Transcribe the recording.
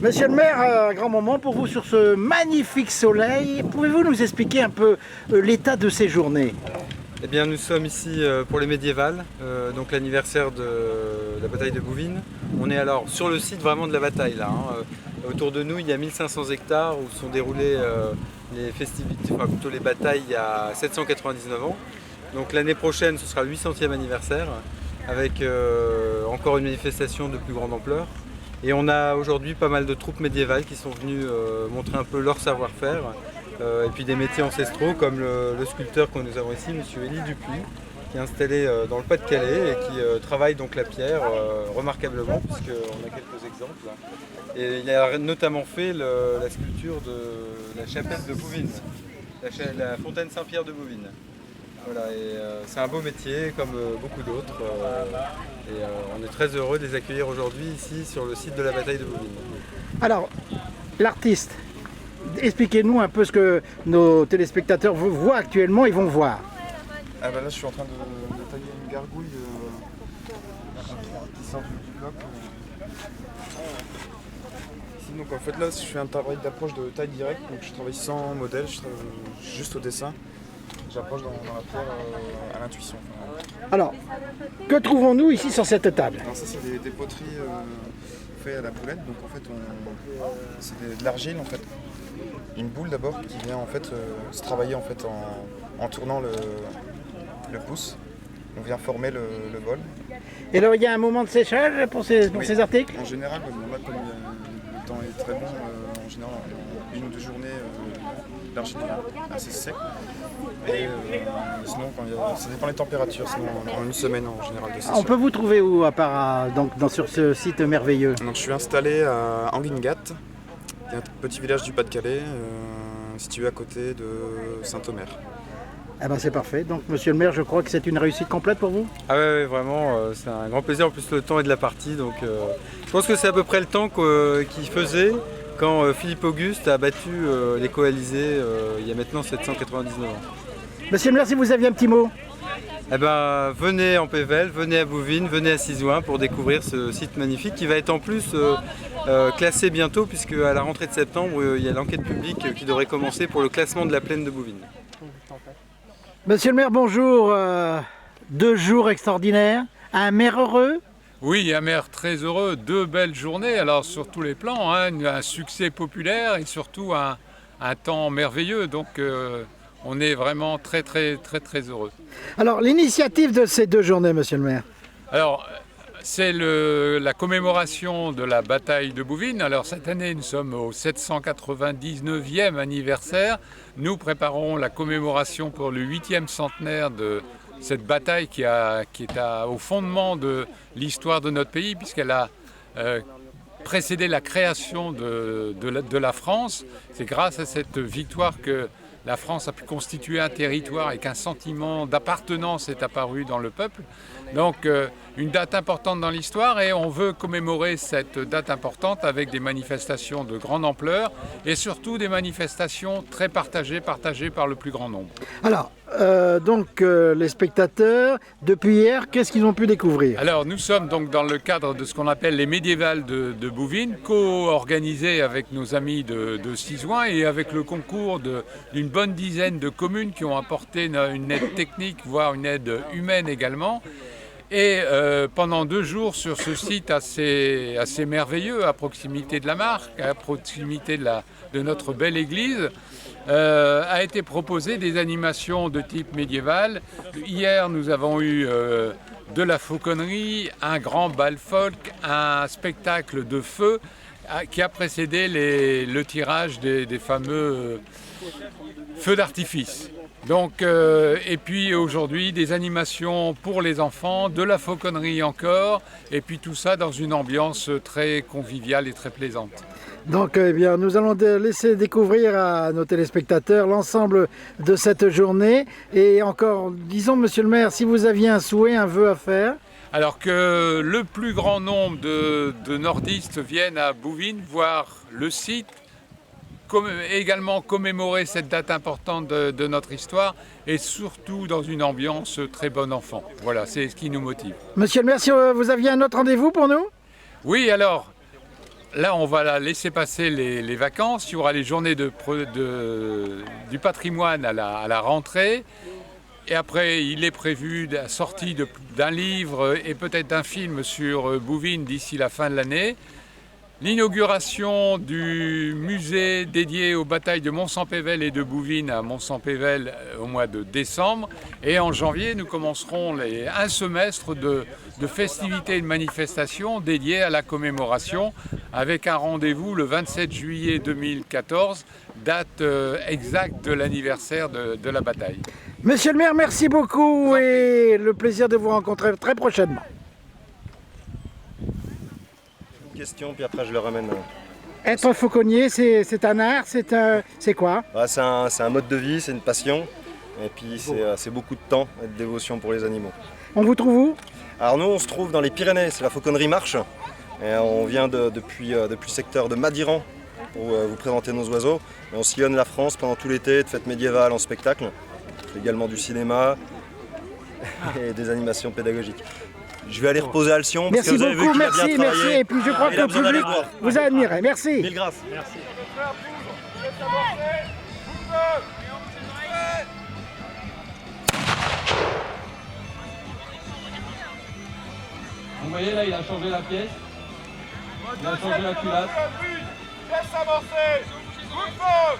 Monsieur le maire, un grand moment pour vous sur ce magnifique soleil. Pouvez-vous nous expliquer un peu l'état de ces journées? Eh bien, nous sommes ici pour les médiévales, donc l'anniversaire de la bataille de Bouvines. On est alors sur le site vraiment de la bataille là. Autour de nous, il y a 1500 hectares où sont déroulées les festivités, enfin plutôt les batailles il y a 799 ans. Donc l'année prochaine, ce sera le 800e anniversaire avec encore une manifestation de plus grande ampleur. Et on a aujourd'hui pas mal de troupes médiévales qui sont venues montrer un peu leur savoir-faire. Et puis des métiers ancestraux comme le sculpteur que nous avons ici, M. Élie Dupuis, qui est installé dans le Pas-de-Calais et qui travaille donc la pierre remarquablement, puisqu'on a quelques exemples. Et il a notamment fait la sculpture de la chapelle de Bouvines, la fontaine Saint-Pierre de Bouvines. Voilà, c'est un beau métier comme beaucoup d'autres. On est très heureux de les accueillir aujourd'hui ici sur le site de la bataille de Bouvines. Alors, l'artiste, expliquez-nous un peu ce que nos téléspectateurs voient actuellement et vont voir. Ah bah là je suis en train de tailler une gargouille qui sort du bloc. Ici, donc en fait là je fais un travail d'approche de taille directe, donc je travaille sans modèle, je travaille juste au dessin. J'approche dans la pierre à l'intuition. Alors, que trouvons-nous ici sur cette table? Alors ça c'est des poteries faites à la poulette, donc en fait c'est de l'argile en fait. Une boule d'abord qui vient en fait se travailler en fait en tournant le pouce. On vient former le bol. Et alors il y a un moment de séchage pour ces articles? En général, là, comme le temps est très bon, en général une ou deux journées l'argile est assez sec. Et sinon ça dépend des températures, sinon en une semaine en général de séchage. On peut vous trouver où à part sur ce site merveilleux? Donc, je suis installé à Anguingat, qui est un petit village du Pas-de-Calais, situé à côté de Saint-Omer. Eh ben c'est parfait. Donc monsieur le maire, je crois que c'est une réussite complète pour vous? Ah ouais, vraiment, c'est un grand plaisir. En plus le temps est de la partie, donc je pense que c'est à peu près le temps qu'il faisait quand Philippe Auguste a battu les coalisés il y a maintenant 799 ans. Monsieur le maire, si vous aviez un petit mot? Eh ben, venez en Pével, venez à Bouvines, venez à Sizouin pour découvrir ce site magnifique qui va être en plus classé bientôt, puisque à la rentrée de septembre, il y a l'enquête publique qui devrait commencer pour le classement de la plaine de Bouvines. Monsieur le maire, bonjour. 2 jours extraordinaires, un maire heureux? Oui, un maire très heureux, 2 belles journées, alors sur tous les plans, hein, un succès populaire et surtout un temps merveilleux, donc on est vraiment très heureux. Alors l'initiative de ces 2 journées, monsieur le maire? Alors c'est la commémoration de la bataille de Bouvines. Alors cette année nous sommes au 799e anniversaire, nous préparons la commémoration pour le 8e centenaire de cette bataille qui est au fondement de l'histoire de notre pays, puisqu'elle a précédé la création de la France. C'est grâce à cette victoire que la France a pu constituer un territoire et qu'un sentiment d'appartenance est apparu dans le peuple. Donc une date importante dans l'histoire, et on veut commémorer cette date importante avec des manifestations de grande ampleur et surtout des manifestations très partagées par le plus grand nombre. Alors, les spectateurs, depuis hier, qu'est-ce qu'ils ont pu découvrir? Alors nous sommes donc dans le cadre de ce qu'on appelle les médiévales de Bouvines, co-organisées avec nos amis de Sizouin et avec le concours d'une bonne dizaine de communes qui ont apporté une aide technique, voire une aide humaine également. Et pendant 2 jours sur ce site assez merveilleux, à proximité de la Marque, à proximité de notre belle église, a été proposé des animations de type médiéval. Hier, nous avons eu de la fauconnerie, un grand bal folk, un spectacle de feu qui a précédé le tirage des fameux feux d'artifice. Donc, et puis aujourd'hui, des animations pour les enfants, de la fauconnerie encore, et puis tout ça dans une ambiance très conviviale et très plaisante. Donc, eh bien, nous allons laisser découvrir à nos téléspectateurs l'ensemble de cette journée. Et encore, disons, monsieur le maire, si vous aviez un souhait, un vœu à faire? Alors que le plus grand nombre de nordistes viennent à Bouvines voir le site, également commémorer cette date importante de notre histoire, et surtout dans une ambiance très bon enfant. Voilà, c'est ce qui nous motive. Monsieur le maire, si vous aviez un autre rendez-vous pour nous? Oui, alors, là, on va laisser passer les vacances. Il y aura les journées du patrimoine à la rentrée. Et après, il est prévu la sortie d'un livre et peut-être d'un film sur Bouvines d'ici la fin de l'année. L'inauguration du musée dédié aux batailles de Mons-en-Pévèle et de Bouvines à Mons-en-Pévèle au mois de décembre. Et en janvier, nous commencerons un semestre de festivités et de manifestations dédiées à la commémoration avec un rendez-vous le 27 juillet 2014, date exacte de l'anniversaire de la bataille. Monsieur le maire, merci beaucoup et le plaisir de vous rencontrer très prochainement. Question, puis après je le ramène. Être fauconnier, c'est un art, c'est quoi? C'est un mode de vie, c'est une passion, et puis c'est beaucoup de temps et de dévotion pour les animaux. On vous trouve où? Alors nous on se trouve dans les Pyrénées, c'est la Fauconnerie Marche, et on vient depuis le secteur de Madiran pour vous présenter nos oiseaux. Et on sillonne la France pendant tout l'été, de fêtes médiévales en spectacle, on fait également du cinéma et des animations pédagogiques. Je vais aller reposer à Alcyon. Merci parce que vous avez beaucoup, vu qu'il a bien merci. travaillé. Et puis je crois que le public vous a admiré. Merci. Mille grâces. Merci. Vous voyez là, il a changé la pièce. Il a changé la culasse. Laisse avancer. Coup de feu.